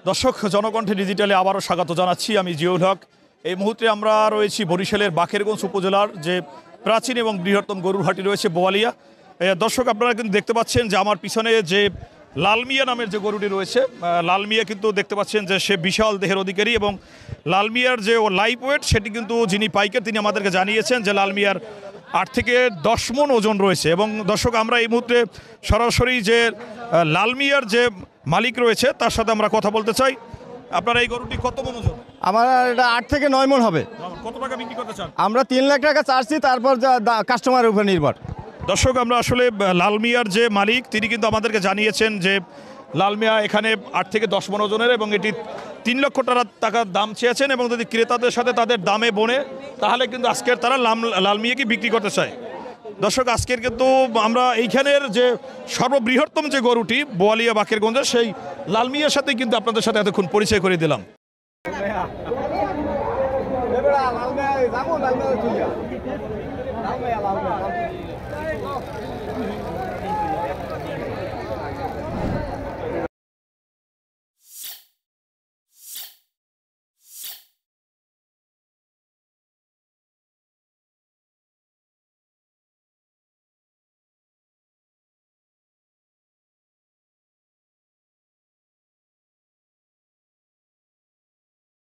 দর্শক জনকণ্ঠে ডিজিটালে আবারও স্বাগত জানাচ্ছি। আমি জিয়াউল হক। এই মুহূর্তে আমরা রয়েছি বরিশালের বাকেরগঞ্জ উপজেলার যে প্রাচীন এবং বৃহত্তম গরুর হাটি রয়েছে বোয়ালিয়া। দর্শক আপনারা কিন্তু দেখতে পাচ্ছেন যে আমার পিছনে যে লালমিয়া নামের যে গরুটি রয়েছে, লালমিয়া কিন্তু দেখতে পাচ্ছেন যে সে বিশাল দেহের অধিকারী এবং লালমিয়ার যে লাইভ ওয়েট সেটি কিন্তু যিনি পাইকার তিনি আমাদেরকে জানিয়েছেন যে লালমিয়ার 8 থেকে 10 মণ ওজন রয়েছে। এবং দর্শক আমরা এই মুহূর্তে সরাসরি যে লালমিয়ার যে মালিক রয়েছে তার সাথে আমরা কথা বলতে চাই। আপনার এই গরুটি কত মণ ওজন? আমার এটা 8 থেকে 9 মণ হবে। কত টাকা বিক্রি করতে চান? আমরা 3 লাখ টাকা চার্জছি, তারপর কাস্টমারের উপর নির্ভর। দর্শক আমরা আসলে লালমিয়ার যে মালিক তিনি কিন্তু আমাদেরকে জানিয়েছেন যে লালমিয়া এখানে 8 থেকে 10 মণ ওজনের এবং এটি 3 লক্ষ টাকার দাম চেয়েছেন এবং যদি ক্রেতাদের সাথে তাদের দামে বনে তাহলে কিন্তু আজকের তারা লালমিয়াকে বিক্রি করতে চায়। দর্শক আজকের কিন্তু আমরা এইখানের যে সর্ববৃহত্তম যে গরুটি বোয়ালিয়া বাকেরগঞ্জের সেই লালমিয়ার সাথে কিন্তু আপনাদের সাথে এতক্ষণ পরিচয় করে দিলাম।